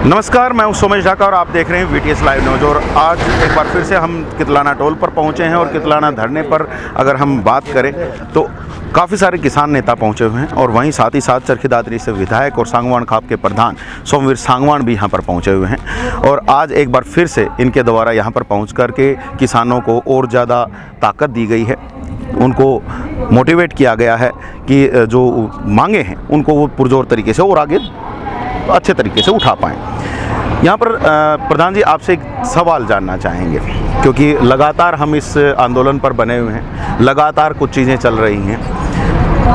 नमस्कार, मैं हूं सोमेश ढाका और आप देख रहे हैं वीटीएस लाइव न्यूज। और आज एक बार फिर से हम कितलाना टोल पर पहुंचे हैं और कितलाना धरने पर अगर हम बात करें तो काफ़ी सारे किसान नेता पहुंचे हुए हैं और वहीं साथ ही साथ चरखी दादरी से विधायक और सांगवान खाप के प्रधान सोमवीर सांगवान भी यहां पर पहुंचे हुए हैं। और आज एक बार फिर से इनके द्वारा यहां पर पहुंच कर के किसानों को और ज़्यादा ताकत दी गई है, उनको मोटिवेट किया गया है कि जो मांगे हैं उनको वो पुरजोर तरीके से और आगे अच्छे तरीके से उठा पाएँ। यहाँ पर प्रधान जी आपसे एक सवाल जानना चाहेंगे, क्योंकि लगातार हम इस आंदोलन पर बने हुए हैं, लगातार कुछ चीज़ें चल रही हैं।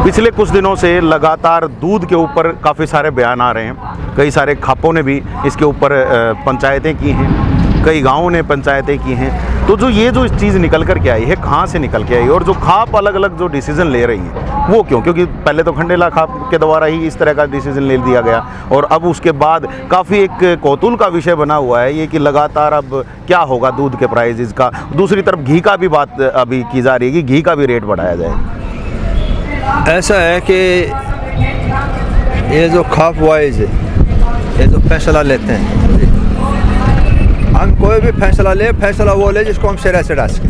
पिछले कुछ दिनों से लगातार दूध के ऊपर काफ़ी सारे बयान आ रहे हैं, कई सारे खापों ने भी इसके ऊपर पंचायतें की हैं, कई गांवों ने पंचायतें की हैं। तो जो चीज़ निकल कर के आई है, कहाँ से निकल के आई, और जो खाप अलग अलग जो डिसीज़न ले रही हैं वो क्यों? क्योंकि पहले तो खंडेला खाप के द्वारा ही इस तरह का डिसीज़न ले दिया गया और अब उसके बाद काफ़ी एक कौतूहल का विषय बना हुआ है ये कि लगातार अब क्या होगा दूध के प्राइसेस का। दूसरी तरफ घी का भी बात अभी की जा रही है कि घी का भी रेट बढ़ाया जाए। ऐसा है कि ये जो खाप वाइज ये जो फैसला लेते हैं, हम कोई भी फैसला ले, फैसला वो ले जिसको हम सिरे से डाल सकें।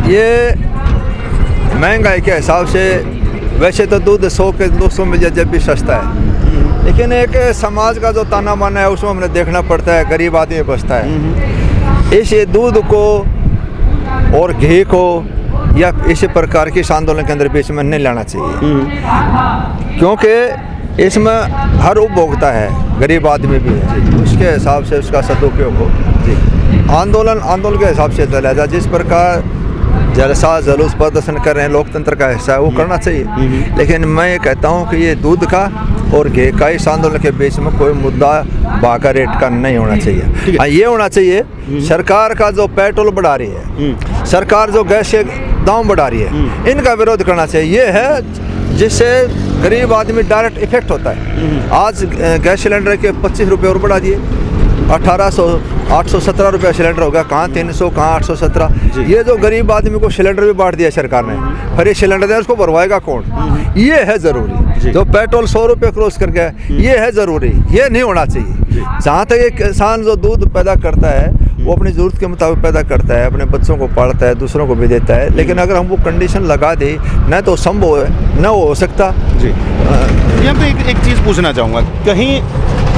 ये महंगाई के हिसाब से वैसे तो दूध 100 के 200 में जब भी सस्ता है, लेकिन एक समाज का जो ताना बाना है उसमें हमें देखना पड़ता है, गरीब आदमी बचता है। इस दूध को और घी को या इसी प्रकार के इस आंदोलन के अंदर बीच में नहीं लाना चाहिए, क्योंकि इसमें हर उपभोक्ता है, गरीब आदमी भी है, उसके हिसाब से उसका सदुपयोग हो। आंदोलन के हिसाब से चला जाए। जिस प्रकार जलसा जुलूस प्रदर्शन कर रहे हैं, लोकतंत्र का हिस्सा है, वो करना चाहिए। लेकिन मैं ये कहता हूँ कि ये दूध का और घी का इस आंदोलन के बीच में कोई मुद्दा बाका रेट का नहीं होना चाहिए। हाँ, ये होना चाहिए सरकार का जो पेट्रोल बढ़ा रही है, सरकार जो गैस के दाम बढ़ा रही है, इनका विरोध करना चाहिए। ये है जिससे गरीब आदमी डायरेक्ट इफेक्ट होता है। आज गैस सिलेंडर के 25 रुपये और बढ़ा दिए, 817 रुपये सिलेंडर हो गया, कहाँ 300 कहाँ 817। ये जो गरीब आदमी को सिलेंडर भी बांट दिया सरकार ने, फिर ये सिलेंडर है उसको भरवाएगा कौन? ये है ज़रूरी। जो पेट्रोल 100 रुपये क्रॉस कर गया, ये है ज़रूरी, ये नहीं होना चाहिए। जहाँ तक एक किसान जो दूध पैदा करता है वो अपनी ज़रूरत के मुताबिक पैदा करता है, अपने बच्चों को पालता है, दूसरों को भी देता है। लेकिन अगर हम वो कंडीशन लगा दें, न तो संभव है, न हो सकता। जी, यहाँ पे एक चीज़ पूछना चाहूँगा, कहीं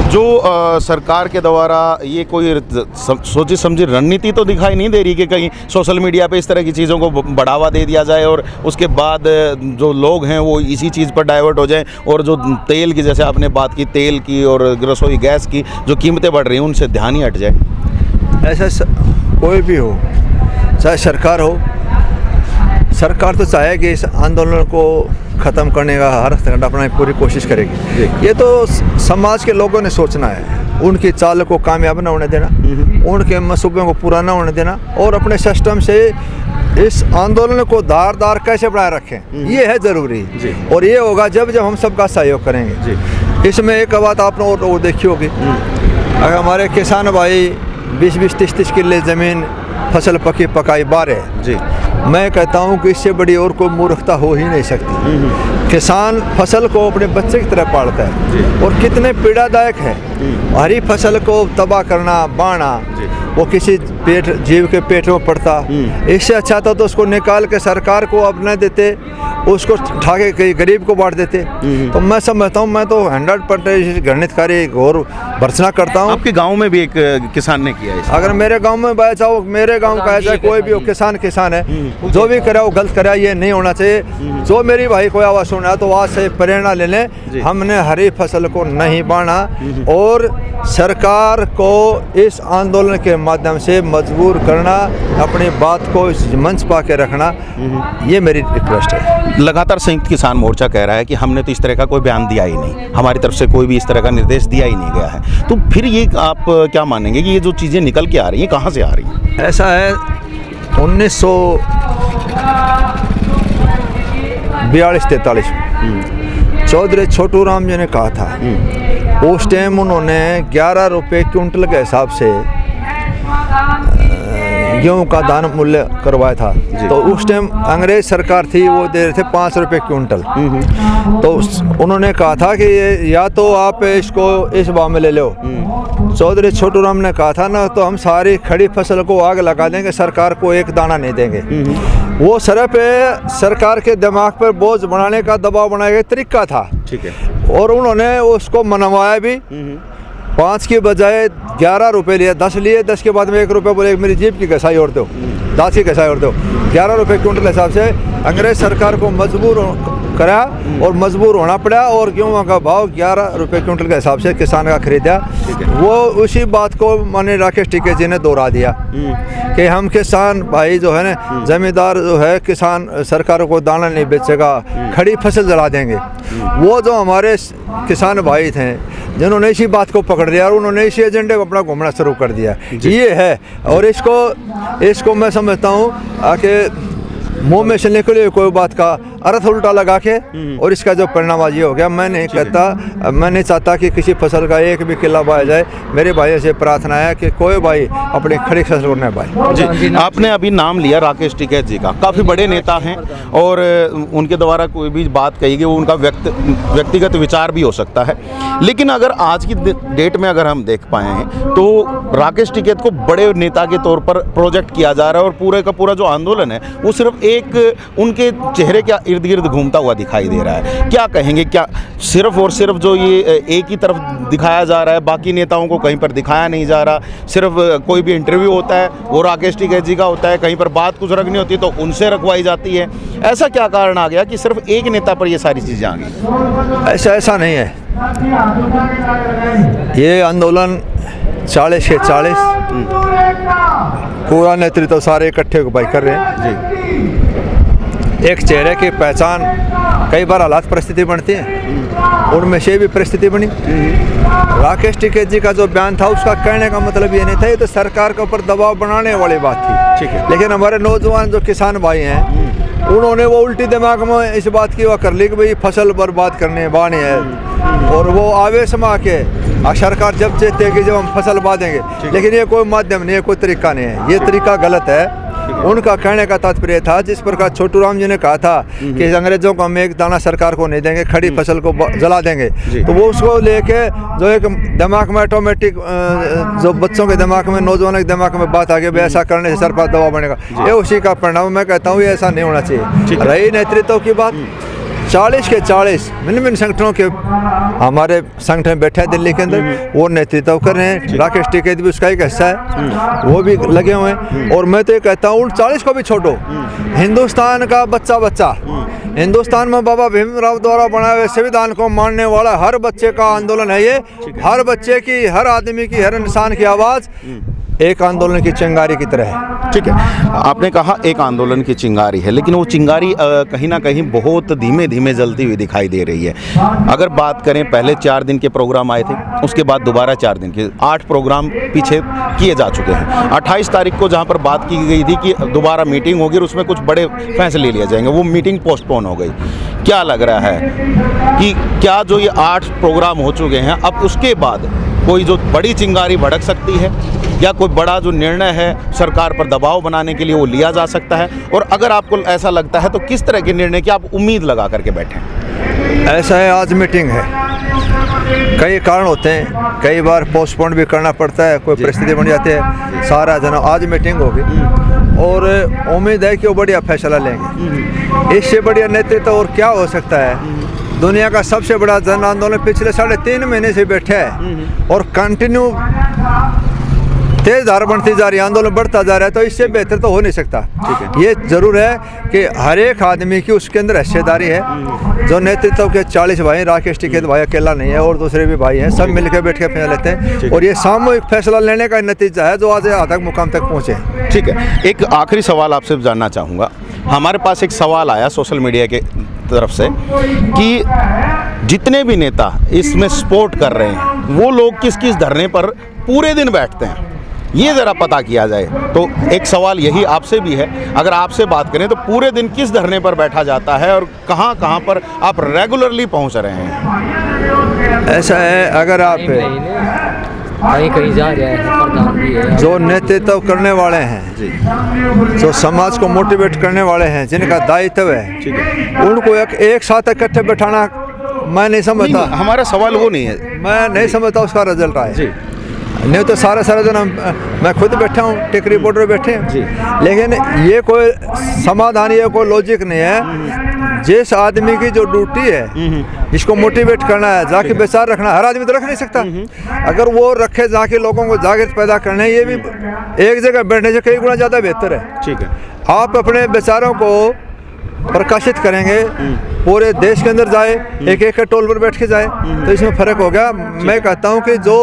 जो सरकार के द्वारा ये कोई सोची समझी रणनीति तो दिखाई नहीं दे रही कि कहीं सोशल मीडिया पे इस तरह की चीज़ों को बढ़ावा दे दिया जाए और उसके बाद जो लोग हैं वो इसी चीज़ पर डाइवर्ट हो जाएं और जो तेल की, जैसे आपने बात की तेल की और रसोई गैस की जो कीमतें बढ़ रही हैं, उनसे ध्यान ही हट जाए। ऐसा कोई भी हो, चाहे सरकार हो, सरकार तो चाहे कि इस आंदोलन को ख़त्म करने का हर तरह अपना पूरी कोशिश करेगी। ये तो समाज के लोगों ने सोचना है, उनकी चाल को कामयाब ना होने देना, उनके मंसूबों को पूरा ना होने देना और अपने सिस्टम से इस आंदोलन को धारदार कैसे बनाए रखें, ये है ज़रूरी। और ये होगा जब हम सबका सहयोग करेंगे। इसमें एक बात आपने और देखी होगी, अगर हमारे किसान भाई 20-20, 30-30 किले ज़मीन फसल पकी पकाई बार है जी, मैं कहता हूँ कि इससे बड़ी और कोई मूर्खता हो ही नहीं सकती। किसान फसल को अपने बच्चे की तरह पालता है और कितने पीड़ादायक है हरी फसल को तबाह करना, बाढ़ना, वो किसी जीव के पेट में पड़ता। इससे अच्छा था तो उसको निकाल के सरकार को अपना देते, उसको ठाके कहीं गरीब को बांट देते। तो मैं समझता हूँ, मैं तो 100% गणितकारी और भर्त्सना करता हूँ। आपके गांव में भी एक किसान ने किया है। अगर मेरे गांव में बात जाओ, मेरे गांव का ऐसा कोई भी हो, किसान है, जो भी करे वो गलत करे, ये नहीं होना चाहिए। जो मेरी भाई कोई आवाज़ सुना तो आज से प्रेरणा ले लें, हमने हरी फसल को नहीं बांधा और सरकार को इस आंदोलन के माध्यम से मजबूर करना, अपनी बात को इस मंच पा के रखना, ये मेरी रिक्वेस्ट है। लगातार संयुक्त किसान मोर्चा कह रहा है कि हमने तो इस तरह का कोई बयान दिया ही नहीं, हमारी तरफ से कोई भी इस तरह का निर्देश दिया ही नहीं गया है। तो फिर ये आप क्या मानेंगे कि ये जो चीज़ें निकल के आ रही हैं, कहाँ से आ रही हैं? ऐसा है, 1942-43 में चौधरी छोटू राम जी ने कहा था, उस टाइम उन्होंने 11 रुपये क्विंटल के हिसाब से गेहूं का दान मूल्य करवाया था, तो उस टाइम अंग्रेज सरकार थी, वो दे रहे थे 5 रुपये क्विंटल। तो उन्होंने कहा था कि या तो आप इसको इस भाव में ले लो। चौधरी छोटू राम ने कहा था ना, तो हम सारी खड़ी फसल को आग लगा देंगे, सरकार को एक दाना नहीं देंगे। वो सिर्फ सरकार के दिमाग पर बोझ बनाने का, दबाव बनाने का तरीका था। ठीक है। और उन्होंने उसको मनवाया भी। 5 की बजाय 11 रुपये लिए, 10 लिए, 10 के बाद में 1 रुपये बोले मेरी जेब की घसाई और दो, 10 की घसाई और दो। 11 रुपये क्विंटल हिसाब से अंग्रेज सरकार को मजबूर करा और मजबूर होना पड़ा, और गेहूं का भाव 11 रुपये क्विंटल के हिसाब से किसान का खरीदा। वो उसी बात को माननीय राकेश टिकैत जी ने दोहरा दिया कि हम किसान भाई जो है ना, जमींदार जो है, किसान सरकार को दाना नहीं बेचेगा, खड़ी फसल जला देंगे। वो जो हमारे किसान भाई थे जिन्होंने इसी बात को पकड़ लिया और उन्होंने इसी एजेंडे को अपना घूमना शुरू कर दिया, ये है। और इसको मैं समझता हूँ कि मुंह में से निकले कोई बात का अर्थ उल्टा लगा के, और इसका जो परिणाम आज ये हो गया। मैं नहीं चाहता कि किसी फसल का एक भी किला बाया जाए। मेरे भाइयों से प्रार्थना है कि कोई भाई अपनी खड़ी फसल को न बाए। जी, आपने अभी नाम लिया राकेश टिकैत जी का, काफ़ी बड़े नेता हैं और उनके द्वारा कोई भी बात कही गई वो उनका व्यक्तिगत विचार भी हो सकता है, लेकिन अगर आज की डेट में अगर हम देख पाए हैं तो राकेश टिकैत को बड़े नेता के तौर पर प्रोजेक्ट किया जा रहा है, और पूरे का पूरा जो आंदोलन है वो सिर्फ एक उनके चेहरे के इर्द गिर्द घूमता हुआ दिखाई दे रहा है। क्या कहेंगे, क्या सिर्फ और सिर्फ जो ये एक ही तरफ दिखाया जा रहा है, बाकी नेताओं को कहीं पर दिखाया नहीं जा रहा? सिर्फ कोई भी इंटरव्यू होता है वो राकेश टिकैत जी का होता है, कहीं पर बात कुछ रखनी होती है तो उनसे रखवाई जाती है। ऐसा क्या कारण आ गया कि सिर्फ एक नेता पर ये सारी चीज़ें आ गई? ऐसा नहीं है। ये आंदोलन 40 के 40 पूरा नेतृत्व सारे इकट्ठे भाई कर रहे हैं जी। एक चेहरे की पहचान, कई बार हालात परिस्थिति बनती है, उनमें से भी परिस्थिति बनी। राकेश टिकैत जी का जो बयान था उसका कहने का मतलब ये नहीं था, ये तो सरकार के ऊपर दबाव बनाने वाली बात थी। ठीक है। लेकिन हमारे नौजवान जो किसान भाई हैं उन्होंने वो उल्टी दिमाग में इस बात की वो कर ली कि भाई फसल बर्बाद करने बानी है, और वो आवेश में आके सरकार जब चाहते है कि जब हम फसल बांधेंगे, लेकिन ये कोई माध्यम नहीं है, कोई तरीका नहीं है, ये तरीका गलत है। उनका कहने का तात्पर्य था, जिस प्रकार छोटू राम जी ने कहा था कि अंग्रेजों को हम एक दाना सरकार को नहीं देंगे, खड़ी फसल को जला देंगे, तो वो उसको लेके जो एक दिमाग में ऑटोमेटिक जो बच्चों के दिमाग में, नौजवानों के दिमाग में बात आ गई ऐसा करने से सरकार दबाव बनेगा, ये उसी का परिणाम। मैं कहता हूँ ये ऐसा नहीं होना चाहिए। रही नेतृत्व की बात, 40 के 40 भिन्न संगठनों के हमारे संगठन बैठे हैं दिल्ली के अंदर, वो नेतृत्व कर रहे हैं। राकेश टिकैत भी उसका एक हिस्सा है, वो भी लगे हुए हैं। और मैं तो ये कहता हूँ 40 को भी छोड़ो, हिंदुस्तान का बच्चा हिंदुस्तान में बाबा भीमराव द्वारा बनाए हुए संविधान को मानने वाला हर बच्चे का आंदोलन है ये। हर बच्चे की, हर आदमी की, हर इंसान की आवाज़ एक आंदोलन की चिंगारी की तरह है। ठीक है, आपने कहा एक आंदोलन की चिंगारी है, लेकिन वो चिंगारी कहीं ना कहीं बहुत धीमे धीमे जलती हुई दिखाई दे रही है। अगर बात करें, पहले 4 दिन के प्रोग्राम आए थे, उसके बाद दोबारा 4 दिन के 8 प्रोग्राम पीछे किए जा चुके हैं। 28 तारीख को जहाँ पर बात की गई थी कि दोबारा मीटिंग होगी और उसमें कुछ बड़े फैसले लिए जाएंगे, वो मीटिंग पोस्टपोन हो गई। क्या लग रहा है कि क्या जो ये 8 प्रोग्राम हो चुके हैं, अब उसके बाद कोई जो बड़ी चिंगारी भड़क सकती है, या कोई बड़ा जो निर्णय है सरकार पर दबाव बनाने के लिए वो लिया जा सकता है? और अगर आपको ऐसा लगता है तो किस तरह के निर्णय की आप उम्मीद लगा करके बैठे? ऐसा है, आज मीटिंग है, कई कारण होते हैं, कई बार पोस्टपोन भी करना पड़ता है, कोई परिस्थिति बन जाती है, सारा जन आज मीटिंग होगी और उम्मीद है कि वो बढ़िया फैसला लेंगे। इससे बढ़िया नेतृत्व और क्या हो सकता है? दुनिया का सबसे बड़ा जन आंदोलन पिछले 3.5 महीने से बैठे है और कंटिन्यू तेज धार बढ़ती जा रही है, आंदोलन बढ़ता जा रहा है, तो इससे बेहतर तो हो नहीं सकता। ठीक है। ये जरूर है कि हर एक आदमी की उसके अंदर हिस्सेदारी है। जो नेतृत्व के 40 भाई, राकेश टिकैत भाई अकेला नहीं है और दूसरे भी भाई हैं, सब मिलकर बैठ के फैसला लेते हैं और ये सामूहिक फैसला लेने का नतीजा है जो आज यहाँ तक मुकाम तक पहुँचे। ठीक है, एक आखिरी सवाल आपसे जानना चाहूँगा। हमारे पास एक सवाल आया सोशल मीडिया के तरफ से कि जितने भी नेता इसमें सपोर्ट कर रहे हैं वो लोग किस किस धरने पर पूरे दिन बैठते हैं, ये ज़रा पता किया जाए। तो एक सवाल यही आपसे भी है, अगर आपसे बात करें तो पूरे दिन किस धरने पर बैठा जाता है और कहाँ कहाँ पर आप रेगुलरली पहुँच रहे हैं? ऐसा है, अगर आप कहीं कहीं जा रहे हैं, प्रधान भी है। जो नेतृत्व करने वाले हैं, जो समाज को मोटिवेट करने वाले हैं, जिनका दायित्व है, उनको एक साथ इकट्ठे बैठाना मैं नहीं समझता। हमारा सवाल वो नहीं है, मैं नहीं समझता उसका रिजल्ट आए। नहीं तो सारा दिन मैं खुद बैठा हूँ, टिकरी बॉर्डर बैठे हैं, लेकिन ये कोई समाधान, ये कोई लॉजिक नहीं है। जिस आदमी की जो ड्यूटी है, जिसको मोटिवेट करना है, जाके विचार रखना, हर आदमी तो रख नहीं सकता। अगर वो रखे, जाके लोगों को जागृत पैदा करना है, ये भी एक जगह बैठने से कई गुना ज़्यादा बेहतर है। ठीक है, आप अपने विचारों को प्रकाशित करेंगे, पूरे देश के अंदर जाए, एक एक टोल पर बैठ के जाए, तो इसमें फ़र्क हो गया। मैं कहता हूँ कि जो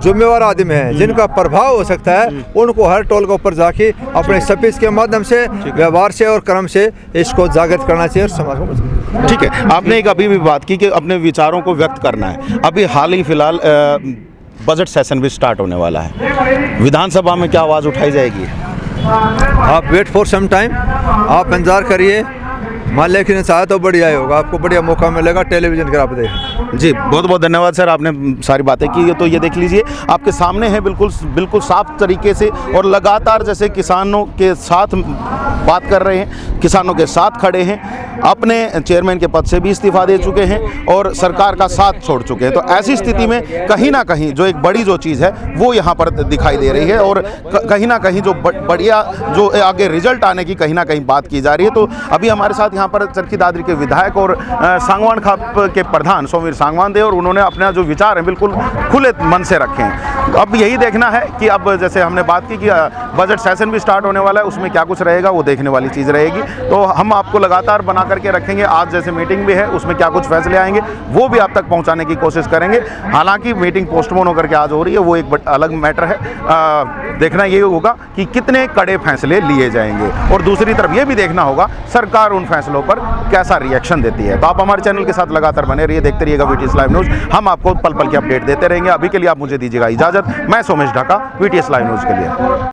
जिम्मेवार आदमी है, जिनका प्रभाव हो सकता है, उनको हर टोल के ऊपर जाके अपने स्पीच के माध्यम से, व्यवहार से और कर्म से इसको जागृत करना चाहिए और समाज को। ठीक है, आपने एक अभी भी बात की कि अपने विचारों को व्यक्त करना है। अभी हाल ही फिलहाल बजट सेशन भी स्टार्ट होने वाला है, विधानसभा में क्या आवाज़ उठाई जाएगी? आप वेट फॉर सम टाइम, आप इंतजार करिए। मान लेकिन चाहे तो बढ़िया ही होगा, आपको बढ़िया मौका मिलेगा टेलीविजन के आप देखें। जी, बहुत बहुत धन्यवाद सर, आपने सारी बातें की। तो ये देख लीजिए, आपके सामने है, बिल्कुल साफ तरीके से और लगातार जैसे किसानों के साथ बात कर रहे हैं, किसानों के साथ खड़े हैं, अपने चेयरमैन के पद से भी इस्तीफा दे चुके हैं और सरकार का साथ छोड़ चुके हैं। तो ऐसी स्थिति में कहीं ना कहीं जो एक बड़ी जो चीज़ है वो यहाँ पर दिखाई दे रही है और कहीं ना कहीं जो बढ़िया जो आगे रिजल्ट आने की कहीं ना कहीं बात की जा रही है। तो अभी हमारे साथ यहाँ पर चरखी दादरी के विधायक और सांगवान खाप के प्रधान सोमवीर सांगवान दे, और उन्होंने अपना जो विचार है बिल्कुल खुले मन से रखे हैं। अब यही देखना है कि अब जैसे हमने बात की कि बजट सेशन भी स्टार्ट होने वाला है, उसमें क्या कुछ रहेगा वो देखने वाली चीज़ रहेगी। तो हम आपको लगातार बना करके रखेंगे। आज जैसे मीटिंग भी है, उसमें क्या कुछ फैसले आएंगे वो भी आप तक पहुंचाने की कोशिश करेंगे। हालांकि मीटिंग पोस्टपोन होकर के आज हो रही है, वो एक अलग मैटर है। देखना ये होगा कि कितने कड़े फैसले लिए जाएंगे, और दूसरी तरफ ये भी देखना होगा सरकार उन फैसलों पर कैसा रिएक्शन देती है। तो आप हमारे चैनल के साथ लगातार बने रहिए, देखते रहिएगा VTS लाइव न्यूज़। हम आपको पल पल की अपडेट देते रहेंगे। अभी के लिए आप मुझे दीजिएगा इजाज़त। मैं Somesh Dhaka, VTS live news के लिए।